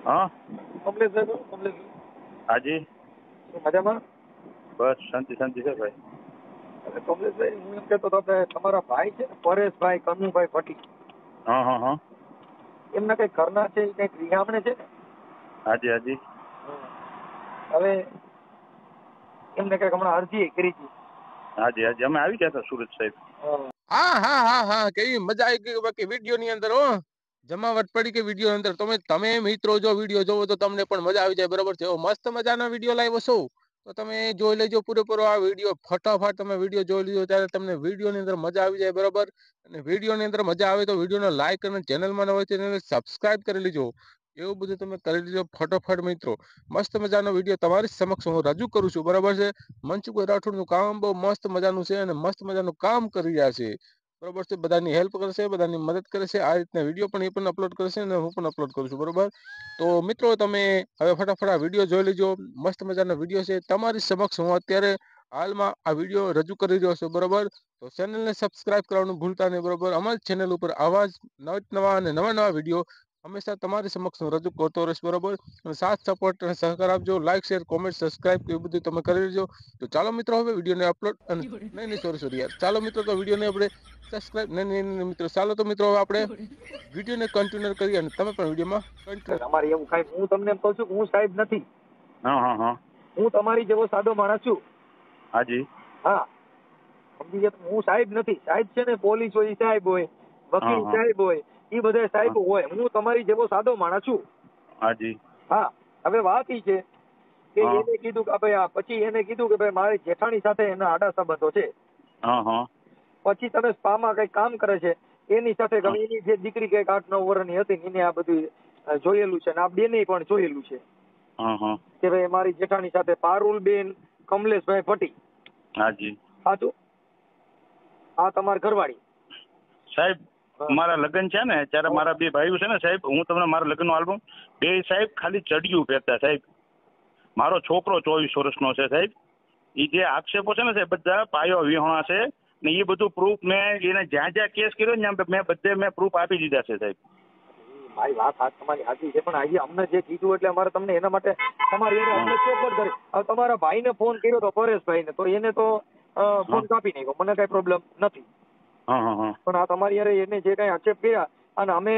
હા કમલેશભાઈ કમલેશ હાજી મજામાં? બસ શાંતિ શાંતિ છે ભાઈ. અરે કમલેશભાઈ, હું એમ કહેતો હતો કે તમારા ભાઈ છે ને પરેશભાઈ કનુભાઈ ભટ્ટી, હા હા હા એમના કઈ ઘરના છે, કઈક રિહામણે છે ને? હાજી હાજી હવે એમને કઈક હમણાં અરજી કરી હતી. હાજી હાજી અમે આવી ગયા હતા સુરત સાહેબ. હા હા હા હા કેવી મજા આવી ગઈ બાકી વિડીયો ની અંદર જમાવટ પડી કે વિડીયો અંદર તમે મિત્રો જો વિડીયો જોવો તો તમને પણ મજા આવી જાય બરોબર છે. મસ્ત મજાનો વિડીયો લાવ્યો છો તો તમે જોઈ લેજો પૂરેપૂરો આ વિડીયો. ફટાફટ તમે વિડીયો જોઈ લીધો ત્યારે તમને વિડીયો ની અંદર મજા આવી જાય બરોબર. અને વિડીયો ની અંદર મજા આવે તો વિડીયોને લાઈક અને ચેનલમાં ન હોય તો ચેનલને સબસ્ક્રાઇબ કરી લેજો. એવું બધું તમે કરી લેજો ફટોફટ મિત્રો. મસ્ત મજાનો વિડીયો તમારી સમક્ષ હું રજૂ કરું છું બરોબર છે. મનસુખભાઈ રાઠોડ નું કામ બહુ મસ્ત મજાનું છે અને મસ્ત મજાનું કામ કરી રહ્યા છે બરોબર છે. બધાની હેલ્પ કરશે, બધાની મદદ કરશે. આ રીતના વિડીયો પણ એ પણ અપલોડ કરશે અને હું પણ અપલોડ કરું છું બરોબર. તો મિત્રો તમે હવે ફટાફટ આ વિડીયો જોઈ લેજો. મસ્ત મજાનો વિડીયો છે તમારી સમક્ષ હું અત્યારે હાલમાં આ વિડીયો રજૂ કરી રહ્યો છું બરોબર. તો ચેનલને સબસ્ક્રાઇબ કરવાનું ભૂલતા નહીં બરોબર. અમારી ચેનલ ઉપર આવા જ નવા અને નવા વિડીયો હંમેશા તમારી સમક્ષ હું રજૂ કરતો રહીશ બરોબર. સાથ સપોર્ટ અને સહકાર આપજો. લાઈક શેર કોમેન્ટ સબસ્ક્રાઇબ એ બધું તમે કરી લેજો. તો ચાલો મિત્રો હવે વિડીયોને અપલોડ નહીં સોરી યાર ચાલો મિત્રો તો વિડીયોને આપણે સબસ્ક્રાઇબ નહીં મિત્રો ચાલો તો મિત્રો હવે આપણે વિડીયોને કન્ટિન્યુ કરીએ અને તમે પણ વિડીયોમાં કન્ટિન્યુ. તમારે એવું કઈ, હું તમને એમ કહું છું કે હું સાહેબ નથી. હા હા હા હું તમારી જેવો સાદો માણસ છું. હાજી હા, સમજી ગયા? હું સાહેબ નથી. સાહેબ છે ને પોલીસ હોય ઈ સાહેબ હોય, વકીલ હા સાહેબ હોય, એ બધા સાહેબ હોય. હું તમારી જેવો સાદો માણસ છું. હાજી હા, હવે વાત ઈ છે કે હા એને કીધું કે ભાઈ પછી એને કીધું કે ભાઈ મારી જેઠાણી સાથે એના આડા સંબંધો છે. હા હા પછી તમે સ્પામાં કઈ કામ કરે છે એની સાથે એની જે દીકરી કઈક 8-9 વર્ષની હતી એને આ બધું જોયેલું છે ને આ બેને પણ જોયેલું છે હા હા કે ભાઈ મારી જેઠાણી સાથે પારુલબેન કમલેશભાઈ ભટ્ટી. હાજી સાચું? આ તમારી ઘરવાળી સાહેબ મારા લગ્ન છે ને ત્યારે મારા બે ભાઈઓ છે ને સાહેબ, હું તમને મારા લગ્નનો આલ્બમ બે સાહેબ ખાલી ચડિયું પહેરતા સાહેબ. મારો છોકરો 24 વર્ષનો છે સાહેબ. એ જે આક્ષેપો છે ને સાહેબ બધા પાયો વિહોણા છે ને એ બધું પ્રૂફ મેં એને જ્યાં જ્યાં કેસ કર્યો ને મેં પ્રૂફ આપી દીધા છે સાહેબ. મારી વાત તમારી સાચી છે પણ આજે અમને જે કીધું એટલે અમારે તમને એના માટે તમારી એને અમને ચોખવટ કરી. હવે તમારા ભાઈને ફોન કર્યો તો પરેશભાઈને તો એને તો ફોન કાપી નાખ્યો. મને કઈ પ્રોબ્લેમ નથી પણ આ તમારી યારે એને જે કઈ આક્ષેપ કર્યા અને અમે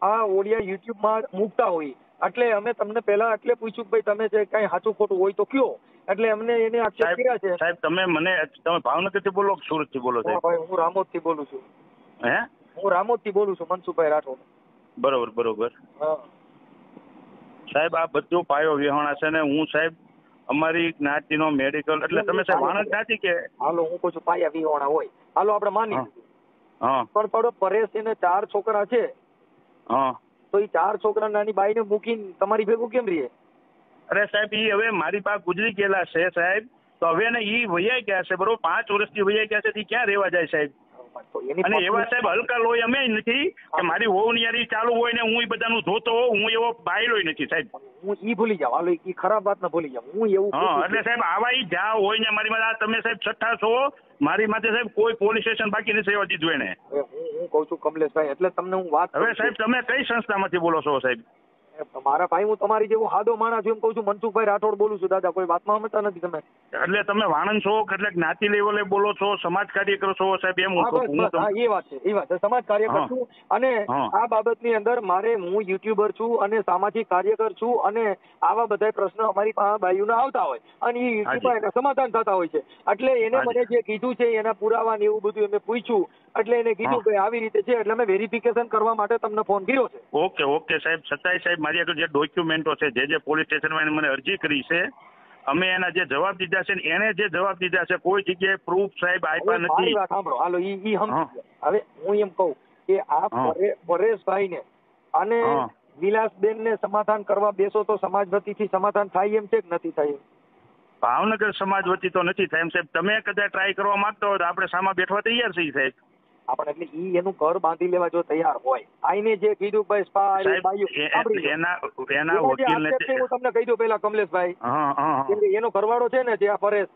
આ ઓડિયા યુટ્યુબમાં મૂકતા હોઈએ એટલે અમે તમને પહેલા એટલે પૂછ્યું કે ભાઈ તમે જે કઈ સાચું ખોટું હોય તો કયો. એટલે અમને એને આક્ષેપ કર્યા છે. સાહેબ તમે ભાવનગરથી બોલો કે સુરતથી બોલો સાહેબ? ભાઈ હું રામોદથી બોલું છું. હે? હું રામોદથી બોલું છું, મનસુખભાઈ રાઠોડ. બરોબર સાહેબ આ બધું પાયો વિહોણા છે ને હું સાહેબ અમારી જ્ઞાતિનો મેડિકલ એટલે તમે સાહેબ વાણંદ જ્ઞાતિ કે હાલો હું કહું છું પાયા વિહોણા હોય હાલો આપણે માની લીધું પણ થોડો પરેશ એને 4 છોકરા છે તો એ 4 છોકરા નાની બાઈને મૂકીને તમારી ભેગું કેમ રહે? અરે સાહેબ ઈ હવે મારી પાસે ગુજરી ગયેલા છે સાહેબ. તો હવે ને ઈ વૈયા ગયા છે બરોબર, 5 વર્ષથી વૈયા ગયા છે. ક્યાં રહેવા જાય સાહેબ? અને એવા સાહેબ હલકા લોહી અમે નથી કે મારી વહુ ની યારી ચાલુ હોય ને હું એ બધાનું જોતો હોઉં. હું એવો બાયલોય નથી સાહેબ. હું ઈ ભૂલી જાવ હાલો ઈ ખરાબ વાત ના ભૂલી જાવ. હું એવું એટલે સાહેબ આવા ઈ જ્યાં હોય ને મારી માથે તમે સાહેબ છઠ્ઠા છો મારી માથે સાહેબ કોઈ પોલીસ સ્ટેશન બાકી નથી રહેવા દીધું એને. હું કહું છું કમલેશભાઈ એટલે તમને હું વાત હવે સાહેબ તમે કઈ સંસ્થામાંથી બોલો છો સાહેબ? મારા ભાઈ હું તમારી જેવો સાદો માણસ છું એમ કહું છું. મનસુખભાઈ રાઠોડ બોલું છું દાદા. કોઈ વાતમાં સમજતા નથી તમે. એટલે તમે વાણંદ છો એટલે જ્ઞાતિ લેવલે બોલો છો, સમાજ કાર્યકર છો સાહેબ? એમ એ વાત છે સમાજ કાર્યકર છું અને આ બાબતની અંદર હું યુટ્યુબર છું અને સામાજિક કાર્યકર છું અને આવા બધા પ્રશ્નો અમારી પાસે બાયુના આવતા હોય અને એ યુટ્યુબમાં એના સમાધાન થતા હોય છે. એટલે એને મને જે કીધું છે એના પુરાવા ને એવું બધું એમને પૂછ્યું એટલે એને કીધું કે આવી રીતે છે એટલે મેં વેરિફિકેશન કરવા માટે તમને ફોન કર્યો છે. ઓકે સાહેબ. છતાંય સાહેબ મારી આગળ જે ડોક્યુમેન્ટો છે જે પોલીસ સ્ટેશનમાં મને અરજી કરી છે અમે એના જે જવાબ દીધા છે એને જે જવાબ દીધા છે કોઈ જગ્યાએ પ્રૂફ સાહેબ આપ્યા નથી. મારી વાત સાંભળો હાલો ઈ સમજી. હવે હું એમ કહું કે આ પરેશભાઈને અને વિલાસબેન ને સમાધાન કરવા બેસો તો સમાજ વતીથી સમાધાન થાય એમ છે કે નથી થાય? ભાવનગર સમાજ વતી તો નથી થાય એમ સાહેબ. તમે કદાચ ટ્રાય કરવા માંગતો હોય તો આપણે સામા બેઠવા તૈયાર છીએ સાહેબ. આપણે એટલે ઈ એનું ઘર બાંધી લેવા જો તૈયાર હોય આઈને જે કીધું ભાઈ સ્પા એના વકીલ ને હું તમને કહી દઉં પેલા કમલેશભાઈ એનો ઘરવાળો છે ને જે આ પરેશ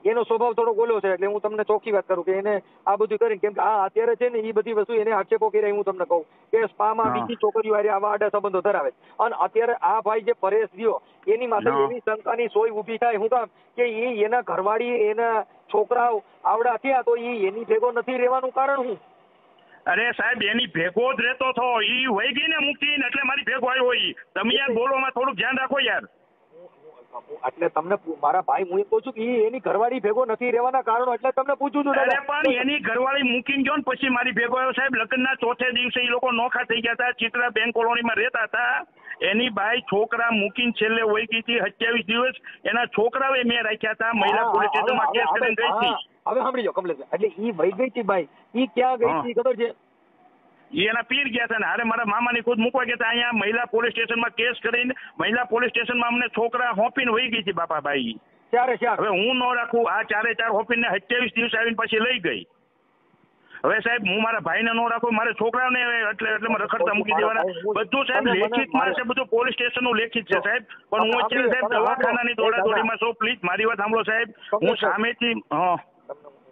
એનો સ્વભાવ થોડો ઓલો છે, એટલે હું તમને ચોખ્ખી વાત કરું કે એને આ બધું કરીને, કેમ કે આ અત્યારે છે ને એ બધી વસ્તુ એને આક્ષેપો કર્યા હું તમને કહું કે સ્પામાં બીજી છોકરીઓ હારે આવા આડા સંબંધો ધરાવે છે. અને અત્યારે આ ભાઈ જે પરેશ રહ્યો એની માથે એવી શંકાની સોય ઊભી થાય. હું કામ કે એના ઘરવાળી એના છોકરાઓ આવડા થયા તો એની ભેગો નથી રહેવાનું કારણ શું? અરે સાહેબ એની ભેગો જ રહેતો હતો, ઈ વહી ગઈ ને મૂકીને એટલે મારી ભેગો આવ્યો. ઈ તમે યાર બોલોમાં થોડુંક ધ્યાન રાખો યાર. એટલે તમને મારા ભાઈ હું એમ કહું છું કે એની ઘરવાળી ભેગો નથી રહેવાના કારણો એટલે તમને પૂછું છું. અરે પણ એની ઘરવાળી મૂકીને ગયો ને પછી મારી ભેગો આવ્યો સાહેબ. લગ્નના ચોથે દિવસે એ લોકો નોખા થઈ ગયા હતા, ચિત્રા બેંક કોલોનીમાં રહેતા હતા. એની બાઈ છોકરા મૂકીને છેલ્લે વહી ગઈ હતી. 27 દિવસ એના છોકરાઓએ મેં રાખ્યા હતા. મહિલા પોલીસ સ્ટેશનમાં કેસ કરીને ગઈ હતી. હવે સાંભળી જાઓ કમલેશ, એટલે ઈ વહી ગઈ હતી બાઈ, ઈ ક્યાં ગઈ હતી ખબર છે? એના પીર ગયા હતા ને હારે મારા મામાની ખુદ મૂકવા ગયા હતા. અહીંયા મહિલા પોલીસ સ્ટેશનમાં કેસ કરીને મહિલા પોલીસ સ્ટેશનમાં અમને છોકરા હોપીને વહી ગઈ હતી બાપાભાઈ. હવે હું ન રાખું, આ 4 હોપીને 27 દિવસ આવીને પછી લઈ ગઈ. હવે સાહેબ હું મારા ભાઈને ન રાખું, મારે છોકરાઓને એટલે રખડતા મૂકી દેવાના. બધું સાહેબ લેખિતમાં છે, બધું પોલીસ સ્ટેશનનું લેખિત છે સાહેબ. પણ હું અત્યારે સાહેબ દવાખાનાની દોડાદોડીમાં છું. પ્લીઝ મારી વાત સાંભળો સાહેબ. હું સામેથી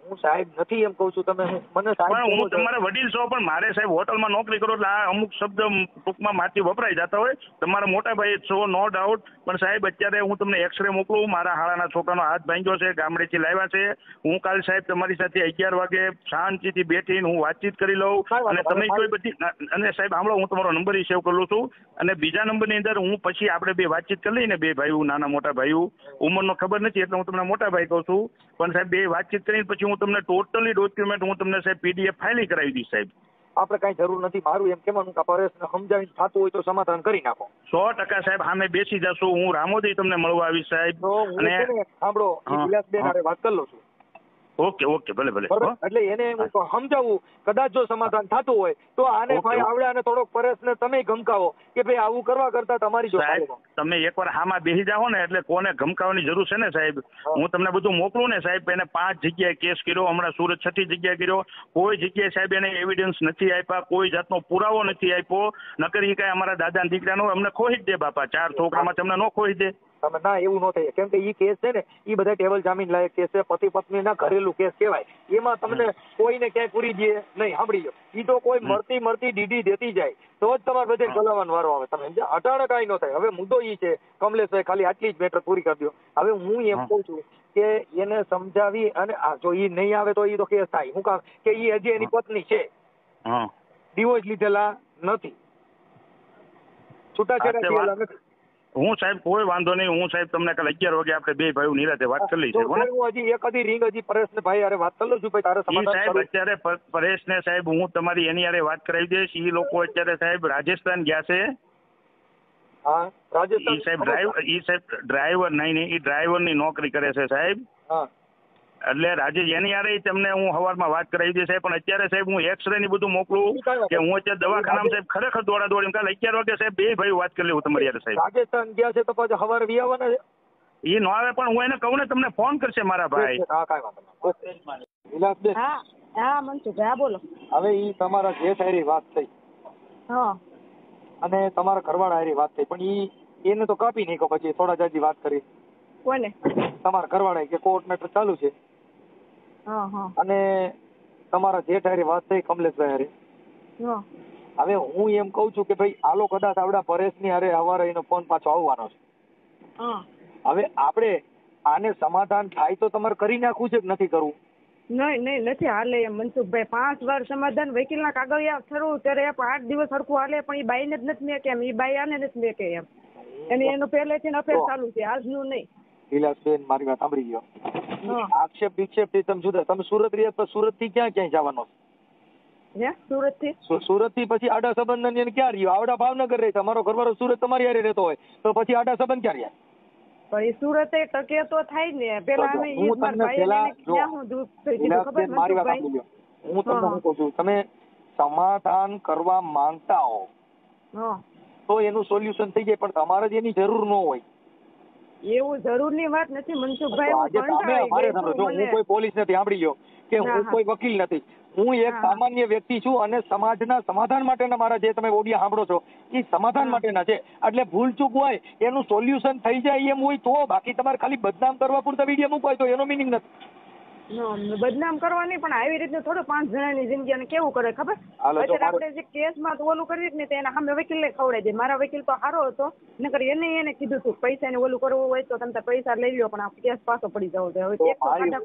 હું સાહેબ નથી એમ કહું છું, તમે મને પણ હું તમારા વડીલ છો, પણ મારે સાહેબ હોટલમાં નોકરી કરો એટલે આ અમુક શબ્દ ટૂંકમાં માથી વપરાઈ જતા હોય. તમારા મોટા ભાઈ છો નો ડાઉટ, પણ સાહેબ અત્યારે હું તમને એક્સરે મોકલું. મારા હાળાના છોકરાનો હાથ ભાંગ્યો છે, ગામડેથી લાવ્યા છે. હું કાલ સાહેબ તમારી સાથે 11 વાગે શાંતિથી બેઠીને હું વાતચીત કરી લઉં. અને તમે કોઈ બધી અને સાહેબ સાંભળો, હું તમારો નંબર સેવ કરું છું. અને બીજા નંબરની અંદર હું પછી આપણે બે વાતચીત કરી લઈને, બે ભાઈઓ, નાના મોટા ભાઈઓ, ઉંમરનો ખબર નથી એટલે હું તમને મોટા ભાઈ કહું છું. પણ સાહેબ બે વાતચીત કરીને પછી હું તમને ટોટલી ડોક્યુમેન્ટ હું તમને સાહેબ PDF ફાઇલિંગ કરાવી દઈશ સાહેબ. આપણે કઈ જરૂર નથી. મારું એમ કહેવાનું કે પરેશને સમજાવીને થતું હોય તો સમાધાન કરી નાખો. 100% સાહેબ સામે બેસી જશું. હું રામોદી તમને મળવા આવીશ સાહેબ. અને સાંભળો, વિલાસબેન હારે વાત કરી લઉં છું. ઓકે ભલે એટલે એને સમજાવું, કદાચ જો સમાધાન થતું હોય તો આને ભાઈ આવડે અને થોડોક પરેશને તમે ગમકાવો કે ભાઈ આવું કરવા કરતા તમારી જો તમે એકવાર હામાં બેસી જાઓ ને એટલે કોને ગમકાવવાની જરૂર છે ને સાહેબ. હું તમને બધું મોકલું ને સાહેબ. એને 5 જગ્યાએ કેસ કર્યો, હમણાં સુરત 6ઠી જગ્યાએ કર્યો. કોઈ જગ્યાએ સાહેબ એને એવિડન્સ નથી આપ્યા, કોઈ જાતનો પુરાવો નથી આપ્યો. નકર એ કઈ અમારા દાદા દીકરાનો અમને ખોઈ જ દે બાપા. 4 છોકરામાં તમને ન ખોઈ દે. તમે ના એવું ન થાય, કેમ કે ઈ કેસ છે ને ઈ બધા ટેબલ જામીન લાયક કેસ છે, પતિ પત્નીના ઘરેલું કેસ કહેવાય. એમાં તમને કોઈને ક્યાંય પૂરી દે નહીં. સાંભળી લો, ઈ તો કોઈ મળતી ડીડી દેતી જાય તો જ તમારે બધે ગલાવાનો વારો આવે. તમે સમજ્યા? અટાણે કાંઈ ન થાય. હવે મુદ્દો ઈ છે કમલેશભાઈ, ખાલી આટલી જ મેટર પૂરી કરી દો. હવે હું એમ કહું છું કે એને સમજાવી અને જો ઈ નહીં આવે તો ઈ તો કેસ થાય. હું કામ કે ઈ હજી એની પત્ની છે, ડિવોર્સ લીધેલા નથી, છૂટાછેડા થયેલા નથી. હું સાહેબ કોઈ વાંધો નહીં. હું સાહેબ તમને કાલે 11 વાગે આપણે બે ભાઈઓ નિરાતે વાત કરી લઈશું. હું હજી એક રિંગ હજી પરેશને ભાઈ હારે વાત કરી લઉં છું. ભાઈ તારે સમાધાન સાહેબ અત્યારે પરેશને સાહેબ હું તમારી એની હારે વાત કરાવી દઈશ. એ લોકો અત્યારે સાહેબ રાજસ્થાન ગયા છે. હા, રાજસ્થાન. ઈ સાહેબ ડ્રાઈવર નહીં, એ ડ્રાઈવરની નોકરી કરે છે સાહેબ. હા, એટલે રાજેશ એની હારે તમને હું સવારમાં વાત કરાવી દઈશ. પણ અત્યારે સાહેબ હું એક્સરે ની બધું મોકલું કે હું અત્યારે દવાખાનામાં સાહેબ ખરેખર દોડાદોડી. કાલે 11 વાગે સાહેબ બે ભાઈ વાત કરી લેવું તમારી હારે સાહેબ. રાજસ્થાન ગયા છે તો પાછા સવારે વી આવવાના છે. એ ન આવે પણ હું એને કહું ને તમને ફોન કરશે મારા ભાઈ. હા, કાંઈ વાંધો નહીં. વિલાસબેન. હા મનસુખભાઈ, હા બોલો. હવે ઈ તમારા જેઠ હારી વાત થઈ. હા. અને તમારા ઘરવાળા હારી વાત થઈ, પણ એને તો કાપી નાખ્યો પછી થોડા જાજી વાત કરી. કોને? તમારા ઘરવાળા કે કોર્ટ મેટર ચાલુ છે. અને તમારા જેઠ હારી વાત થઈ કમલેશભાઈ હારી. હવે હું એમ કઉ છું કે ભાઈ આલો કદાચ આવડા પરેશની હારે હવારે એનો ફોન પાછો આવવાનો છે. હવે આપણે આને સમાધાન થાય તો તમારે કરી નાખવું છે કે નથી કરવું? નહીં નથી હાલે એમ મનસુખભાઈ. 5 વાર સમાધાન વકીલના કાગળિયા થયું ત્યારે 8 દિવસ સરખું હાલે, પણ એ બાઈને જ નથી મેકે એમ. એ બાઈ આને નથી મેકે એમ. અને એનું પહેલેથી અફેર ચાલુ છે, આજનું નહીં. વિલાસબેન મારી વાત સાંભળી ગયો. આક્ષેપ વિક્ષેપ થી તમે જુદા. તમે સુરત રહ્યા તો સુરત થી ક્યાં જવાનો? સુરત થી પછી આડા સંબંધ ને ક્યાં રહ્યો? આવડા ભાવનગર રહે. તમારો ઘરવાળો સુરત તમારી હારે રહેતો હોય તો પછી આડા સંબંધ ક્યાં રહ્યા? પણ સુરતે ટકે તો થાય ને. પેલા હું તમને કહું છું, તમે સમાધાન કરવા માંગતા હો તો એનું સોલ્યુશન થઈ જાય, પણ તમારે જ એની જરૂર ન હોય. એવું જરૂરની વાત નથી મનસુખભાઈ. હું કોઈ પોલીસ નથી, સાંભળી લો કે હું કોઈ વકીલ નથી. હું એક સામાન્ય વ્યક્તિ છું અને સમાજના સમાધાન માટેના મારા જે તમે ઓડિયો સાંભળો છો એ સમાધાન માટેના છે. એટલે ભૂલ ચૂક હોય એનું સોલ્યુશન થઈ જાય એમ હોય તો, બાકી તમારે ખાલી બદનામ કરવા પૂરતા વિડીયો મૂકવાય તો એનો મિનિંગ નથી. બદનામ કરવા નહીં, પણ આવી રીતે થોડું 5 જણાની જિંદગી અને કેવું કરે ખબર? અત્યારે આપણે જે કેસમાં તો ઓલું કરીએ ને તેના સામે વકીલને ખવડાવી દે. મારા વકીલ તો સારો હતો, નકર એને કીધું હતું પૈસાને ઓલું કરવું હોય તો તમે પૈસા લઈ લો, પણ આ કેસ પાછો પડી જવો જોઈએ.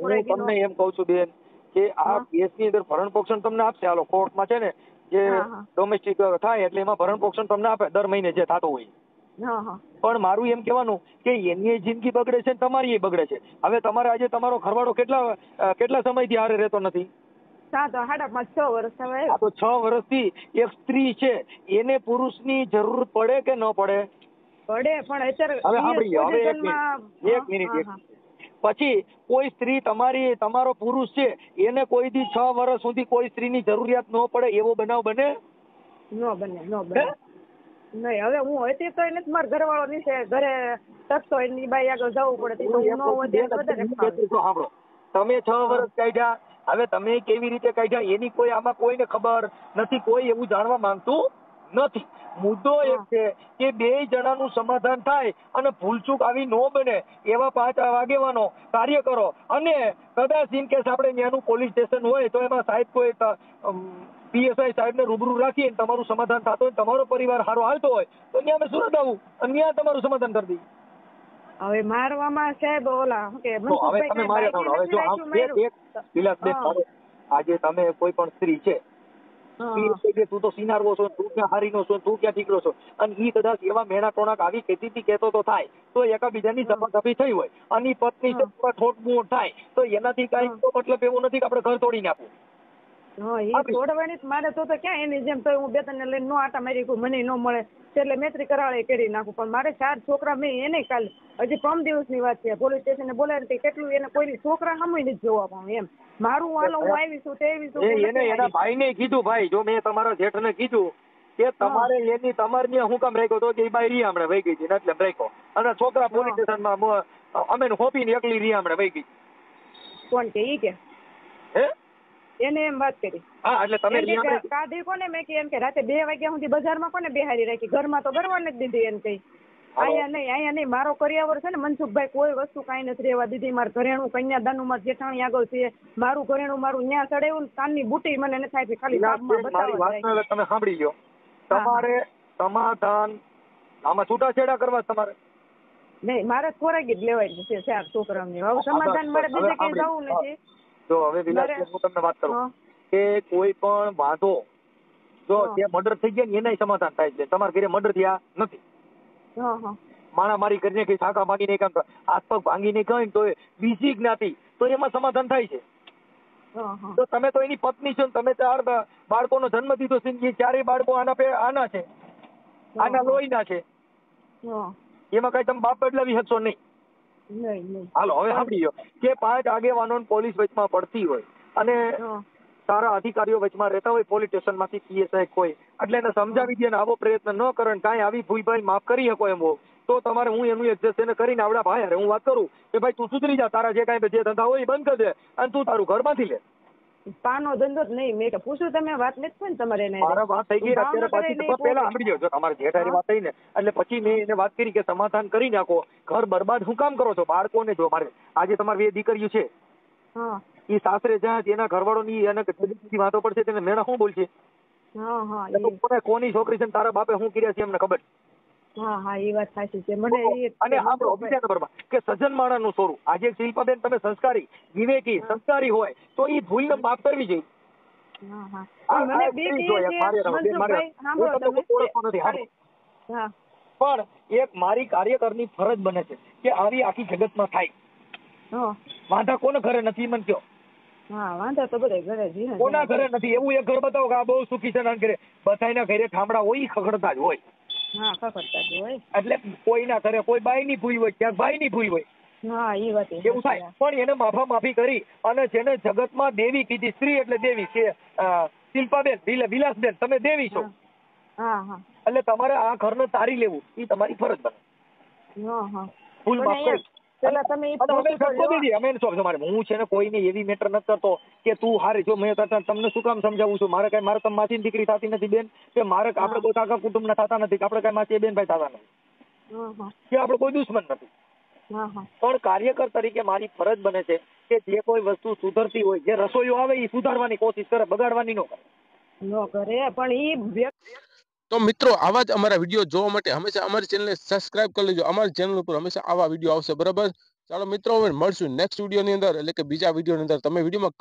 હું તમને એમ કહું છું બેન કે આ કેસની અંદર ભરણ પોષણ તમને આપશે. હાલો કોર્ટમાં છે ને જે ડોમેસ્ટિક થાય એટલે એમાં ભરણ પોષણ તમને આપે દર મહિને જે થતું હોય. પણ મારું એમ કહેવાનું કે એની જિંદગી બગડે છે, તમારી બગડે છે. હવે તમારે આજે તમારો ઘરવાળો કેટલા સમયથી હારે રહેતો નથી? 6 વર્ષ. આ તો 6 વર્ષથી એક સ્ત્રી છે, એને પુરુષની જરૂર પડે કે ન પડે? પડે. પણ અત્યારે હવે સાંભળીએ, એક મિનિટ. પછી કોઈ સ્ત્રી તમારો પુરુષ છે એને કોઈ દી 6 વર્ષ સુધી કોઈ સ્ત્રીની જરૂરિયાત ન પડે એવો બનાવ બને? ન બને નહીં. હવે હું હતી તો એને મારા ઘરવાળો નીચે ઘરે ટકતો એની બાઈ આગળ જવું પડે. સાંભળો, તમે 6 વર્ષ કાઢ્યા, હવે તમે કેવી રીતે કાઢ્યા એની કોઈ આમાં કોઈને ખબર નથી, કોઈ એવું જાણવા માંગતું નથી. મુદ્દો એક છે કે 2 જણાનું સમાધાન થાય અને ભૂલચૂક આવી ન બને એવા 5 આગેવાનો કાર્ય કરો. અને કદાચ ઇન કેસ આપણે ત્યાંનું પોલીસ સ્ટેશન હોય તો એમાં સાહેબ કોઈ PSI સાહેબને રૂબરૂ રાખીને તમારું સમાધાન થતું હોય, તમારો પરિવાર સારો હાલતો હોય તો ત્યાં અમે સુરત આવું અને ત્યાં તમારું સમાધાન કરી દઈએ. હવે મારવામાં સાહેબ ઓલા કે આજે તમે કોઈ પણ સ્ત્રી છે તું તો સિનારવો છો, તું ક્યાં હારીનો છો, તું ક્યાં દીકરો છો, અને ઈ કદાચ એવા મેણા ટોણાક આવી ખેતીથી કહેતો તો થાય તો એકાબીજાની ઝપાઝપી થઈ હોય અને પત્ની ઠોટમોટ થાય તો એનાથી કઈ મતલબ એવું નથી કે આપણે ઘર તોડી નાખવું. તોડવાની મારે તો ક્યાં એની જેમ તો હું 2-3 ને લઈને નો આટા મારી મને ન મળે એટલે મેત્રી કરાળે કરી નાખું. પણ મારે 4 છોકરા મેં એને કાલે હજી 3 દિવસની વાત છે પોલીસ સ્ટેશને બોલાવી કેટલું એને કોઈ છોકરા સામે નથી જોવા પાઉં એમ. મારું હાલો હું આવીશું તે એને એના ભાઈને કીધું, ભાઈ જો મેં તમારા જેઠને કીધું કે તમારે એની તમારી હું કામ રાખ્યો તો કે બાઈ રીયામણે વહી ગઈ હતી એટલે રાખ્યો અને છોકરા પોલીસ સ્ટેશનમાં અમે હોપીને એકલી રીયામણે વહી ગઈ. કોણ કે ઈ કે હે એને એમ વાત કરી? હા, એટલે તમે કાઢી કોને મેં કે એમ કે રાતે 2 વાગ્યા સુધી બજારમાં કોને બેહારી રાખી, ઘરમાં તો ગરવા નથી દીધી એમ કઈ. અહીંયા નહીં મારો કરિયાવર છે ને મનસુખભાઈ કોઈ વસ્તુ કાંઈ નથી રહેવા દીધી. મારું ઘરેણું કન્યાદાનનું મારું જેઠાણી આગળ છે, મારું ઘરેણું મારું ન્યા ચડાવ્યું ને કાનની બુટી મને નથી આપી, ખાલી તમે સાંભળી લો. તમારે સમાધાન આમાં છૂટાછેડા કરવા તમારે નહીં, મારે ખોરાકી જ લેવાય છે 4 છોકરાઓની. હવે સમાધાન મારે બીજે કઈ જવું નથી. જો હવે વિલાસ હું તમને વાત કરું કે કોઈ પણ વાંધો જો ત્યાં મર્ડર થઈ ગયા ને એનાય સમાધાન થાય છે. તમારા ઘરે મર્ડર થયા નથી, માણા મારી કરીને કઈ શાખા ભાંગીને કામ હાથ પગ ભાંગીને કઈ તો બીજી જ્ઞાતિ તો એમાં સમાધાન થાય છે. તો તમે તો એની પત્ની છો, તમે 4 બાળકોનો જન્મ દીધો છે, એ 4 બાળકો આના છે, આના લોહીના છે, એમાં કઈ તમે બાપ બદલાવી શકશો નહીં. હાલો હવે સાંભળી લો કે 5 આગેવાનો પોલીસ વચમાં પડતી હોય અને સારા અધિકારીઓ વચમાં રહેતા હોય પોલીસ સ્ટેશન માંથી PSI કોઈ એટલે એને સમજાવી દે ને આવો પ્રયત્ન ન કરે ને કાંઈ આવી ભૂલ ભાઈ માફ કરી શકો એમ હોય તો તમારે હું એનું એડજસ્ટ એને કરીને આવડા ભાઈ અરે હું વાત કરું કે ભાઈ તું સુધરી જા, તારા જે કાંઈ જે ધંધા હોય એ બંધ કરી દે અને તું તારું ઘર બાંધી લે. પાનો ધંધો જ નહીં, મેં પૂછ્યું તમે વાત નથી ને તમારે એને મારા વાત થઈ ગઈ. અત્યારે પછી પેલા સાંભળી જાવ, જો તમારે જેઠારી વાત થઈ ને એટલે પછી મેં એને વાત કરી કે સમાધાન કરી નાખો, ઘર બરબાદ શું કામ કરો છો બાળકોને? જો મારે આજે તમારી 2 દીકરીઓ છે એ સાસરે જ્યાં એના ઘરવાળો ની એને વાતો પડશે તેને મેણા શું બોલશે? કોની છોકરી છે તારા બાપે શું કર્યા છે એમને ખબર? એ વાત સાચી છે. મને અને આપણો બીજા નંબરમાં કે સજ્જન માણસનું સ્વરૂપ આજે શિલ્પાબેન તમે સંસ્કારી વિવેકી સંસ્કારી હોય તો એ ભૂલને માફ કરવી જોઈએ. પણ એક મારી કાર્યકરની ફરજ બને છે કે આવી આખી જગતમાં થાય. વાંધા કોને ઘરે નથી મને કયો? વાંધા તો બધા ઘરે છે. કોના ઘરે નથી? એવું એક ઘર બતાવો કે આ બહુ સુખી છે ઘરે. બધાના ઘરે ઠામડા હોય, ખગડતા જ હોય. એટલે કોઈના ઘરે કોઈ બાઈની ભૂલ હોય, ક્યાંક ભાઈની ભૂલ હોય, એવું થાય. પણ એને માફી કરી અને જેને જગતમાં દેવી કીધી, સ્ત્રી એટલે દેવી છે શિલ્પાબેન વિલાસબેન, તમે દેવી છો એટલે તમારે આ ઘરને તારી લેવું એ તમારી ફરજ બને. ભૂલ માફ કરી પેલા તમે ઈ અને અમે પૂછો કરતો જો. નથી. અમે શું તમારે હું છે ને કોઈને એવી મેટર નથી કરતો કે તું હારી. જો મેં તમને શું કામ સમજાવું છું, મારે તમે માસીની દીકરી થતી નથી બેન, કે મારે આપણે કોઈ કાકા કુટુંબના થતા નથી, કે આપણે કઈ માસી બેન ભાઈ થતા નથી, હા હા કે આપણે કોઈ દુશ્મન નથી. હા હા પણ કાર્યકર તરીકે મારી ફરજ બને છે કે જે કોઈ વસ્તુ સુધરતી હોય, જે રસોઈઓ આવે એ સુધારવાની કોશિશ કરે, બગાડવાની ન કરે. નો કરે પણ ઈ વ્યક્તિ તો મિત્રો આવા જ અમારા વિડીયો જોવા માટે હંમેશા અમારી ચેનલને સબસ્ક્રાઇબ કરી લેજો. અમારી ચેનલ ઉપર હંમેશા આવા વિડીયો આવશે, બરાબર. ચાલો મિત્રો હવે મળશું નેક્સ્ટ વિડીયોની અંદર, એટલે કે બીજા વિડીયોની અંદર. તમે વિડીયોમાં